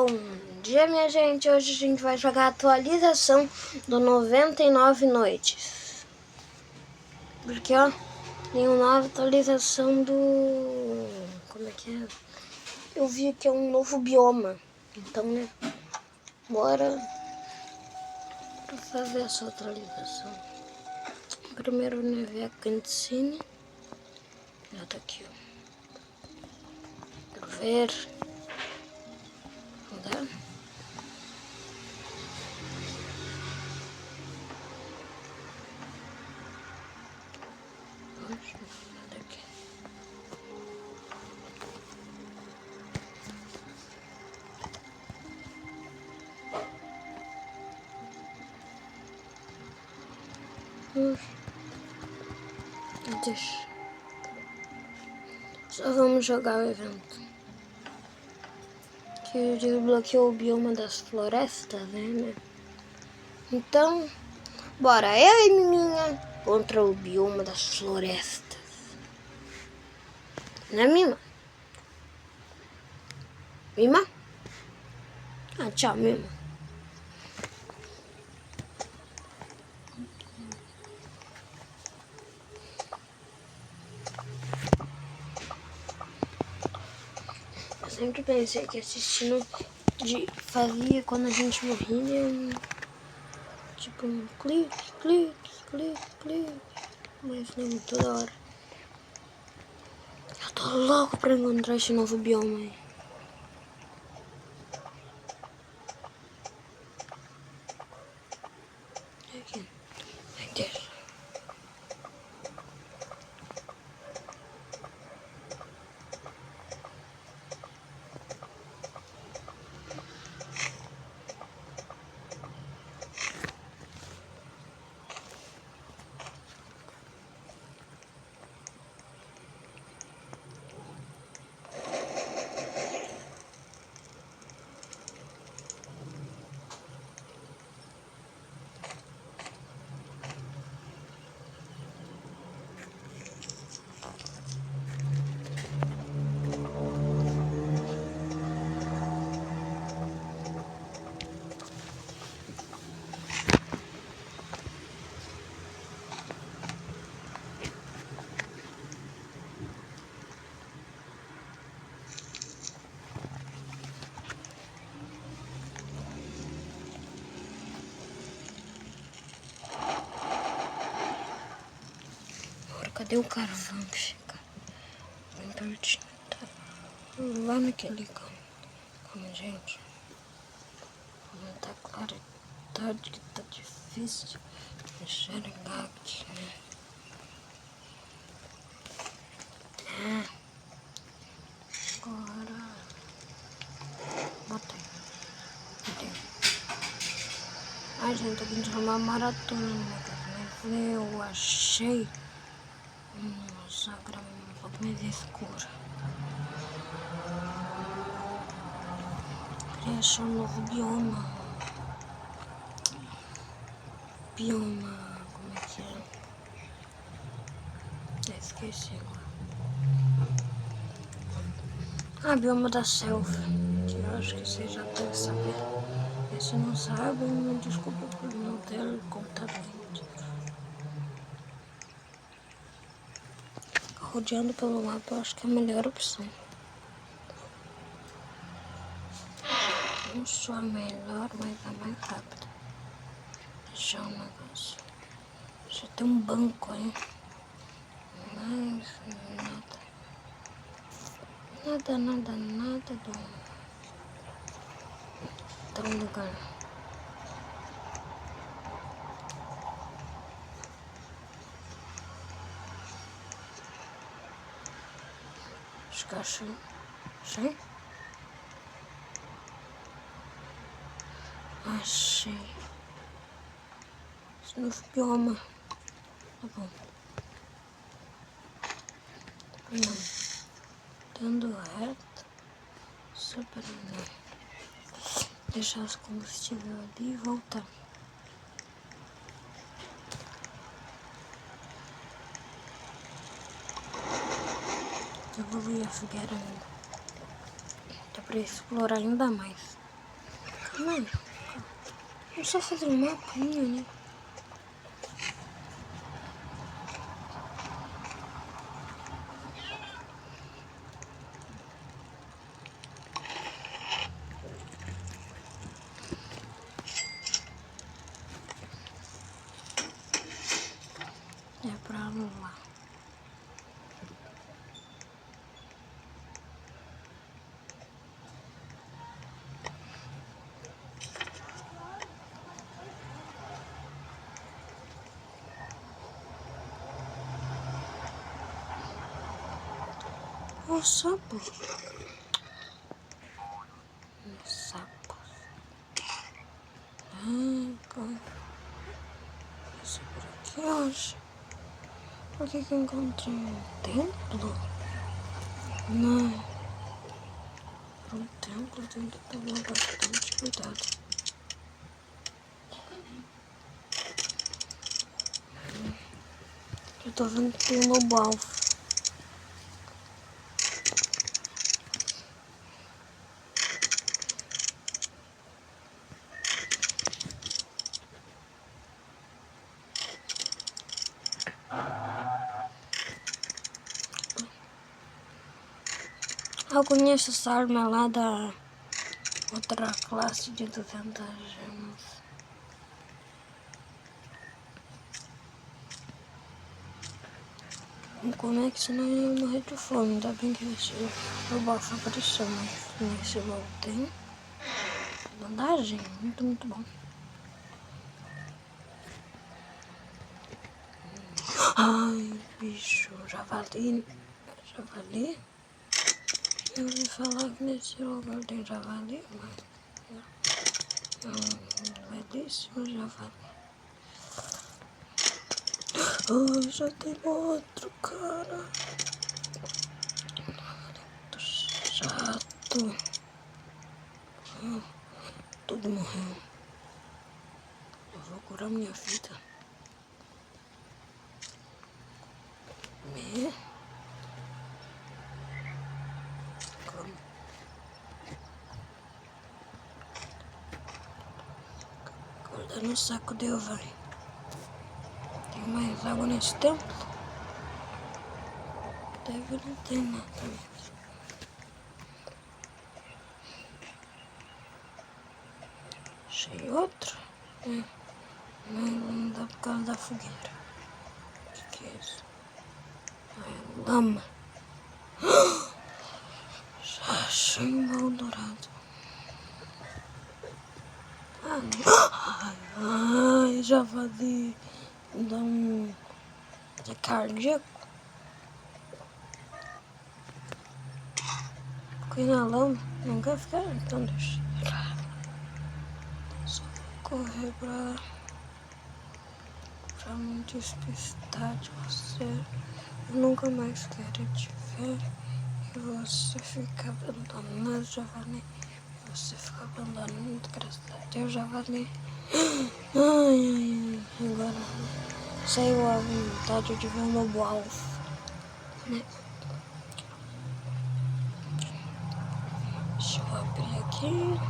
Bom dia, minha gente. Hoje a gente vai jogar a atualização do 99 noites. Porque, ó, tem uma nova atualização do... Como é que é? Eu vi que é um novo bioma. Então, né, bora pra fazer essa atualização. Primeiro, né, ver a cutscene. Já tá aqui, ó. Quero ver. Não dá? Nada aqui. Deixa. Só vamos jogar o evento. Que desbloqueou o bioma das florestas, né? Então, bora eu e Miminha contra o bioma das florestas. Né, Mima? Mima? Ah, tchau, Mima. Eu sempre pensei que assistindo fazia quando a gente morria tipo um clique, clique, clique, clique. Mas não toda hora. Eu tô louco pra encontrar esse novo bioma aí. Aqui. Aqui. Cadê o carvão que fica bem pertinho? Tá lá naquele canto. Calma, gente. Muita claridade que tá difícil de enxergar aqui, né? Agora... Botei. Botei. Ai, gente, tô querendo uma maratona na minha casa, mas eu achei... Nossa, a grama um pouco mais escura. Queria achar um novo bioma. Como é que é? Esqueci agora. Ah, bioma da selva. Que eu acho que vocês já devem saber. E se não sabem, me desculpa por não ter computador inteiro. Rodeando pelo mapa, eu acho que é a melhor opção. Não só a melhor, mas a mais rápida. Deixar um negócio. Já tem um banco aí. Mas nada do lugar. Acho que achei. Achei. Esse novo bioma. Tá bom. Não. Dando reto. Super não. Deixar os combustíveis ali e voltar. Evoluir a fogueira ainda. Dá pra explorar ainda mais. Mano, vamos só fazer um mapinha, né? É pra lá. O sapo. O sapo. Calma. Isso por aqui, eu acho. Por que eu encontrei um templo? Não. Um templo tem que tomar bastante cuidado. Eu tô vendo que tem um lobo-alvo. Eu conheço essa arma lá da outra classe de 200 gemas. Como é que senão eu ia morrer de fome? Ainda bem que esse lobo-alvo apareceu, mas nesse lobo tem bandagem. Muito bom. Ai, bicho, javali. Javali? Eu ouvi falar que nesse lugar tem javali, mas um belíssimo javali. Ai, já tem outro, cara. Muito chato. Tudo morreu. Eu vou curar minha vida. Como? Guardar no saco deu, vai. Tem mais água nesse templo? Deve não ter nada mesmo. Achei outro? Mas não dá por causa da fogueira. O que é isso? É lama. Já achei um baú dourado. Ai, javali. Me dá um de cardíaco. Fiquei na lama. Não quer ficar? Então deixa. Só vou correr pra não despistar de você. Eu nunca mais quero te ver. E você fica abandonando, javali. Você fica abandonando, graças a Deus, javali. Ai. Agora saiu a vontade de ver o lobo-alvo, né? Deixa eu abrir aqui.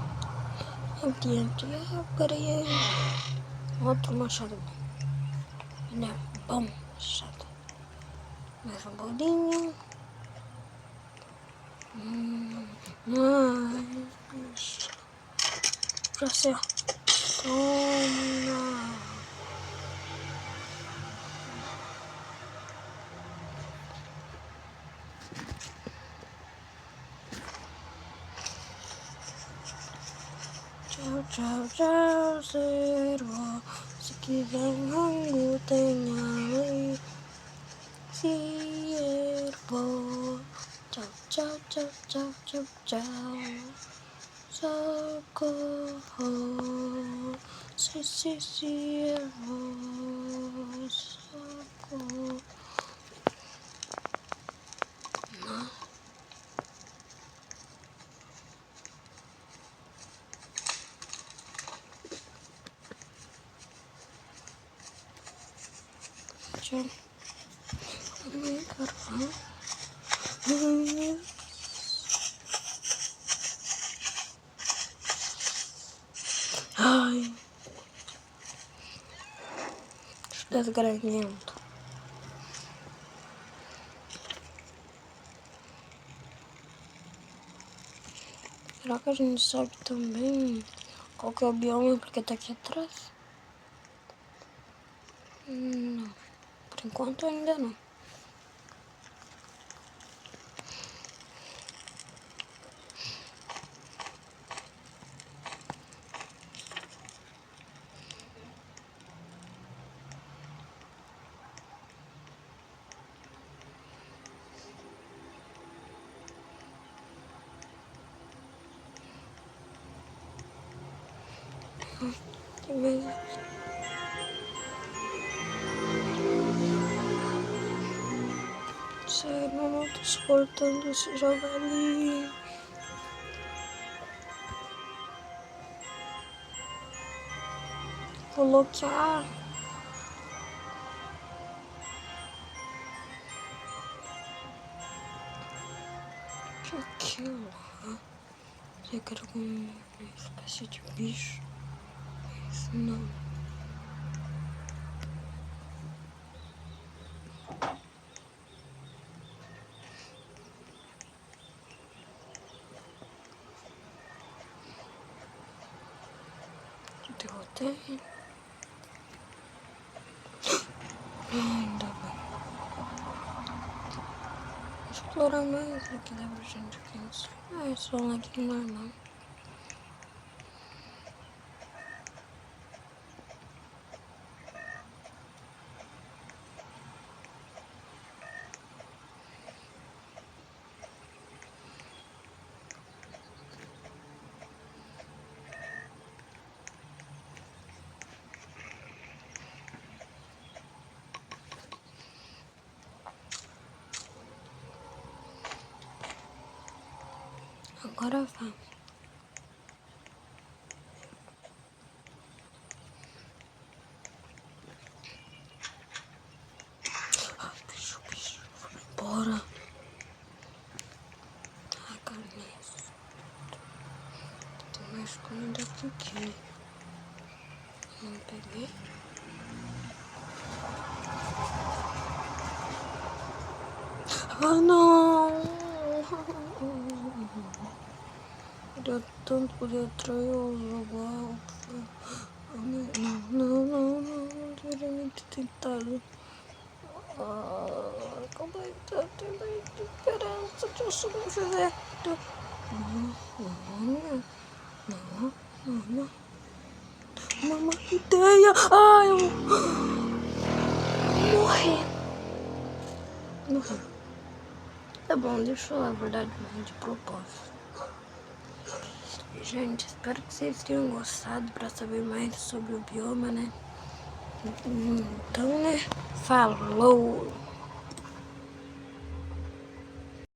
Abri. Outro machado bom. Né? Bom machado. Mais um bolinho. Ai, bicho. Pra ser. Toma. Tchau, zero. Se quiser um rango, tem ali. Se ervo. Tchau. Socorro. Se ervo. Socorro. Tchau. desgranhento. Será que a gente sabe também qual que é o bioma porque tá aqui atrás? Não, por enquanto ainda não. Tem mais aqui. Sério, não tô suportando esse javali. Bloquear. Aquilo. Será que era alguma espécie de bicho? Mas não. Derrotei. Ainda bem. Explorar mais o que dá pra gente pensar. É só um laguinho normal. Agora vamos. Bicho. Bora. Ai, carniça. Tem mais comida aqui. Não peguei. Ah, não. Podia trair o jogo. Não deveria nem ter tentado. Como é que eu tenho esperança de eu sobreviver? Não. Uma ideia. Ai, eu morri. Tá bom, deixa eu falar a verdade de propósito. Gente, espero que vocês tenham gostado pra saber mais sobre o bioma, né? Então, né? Falou!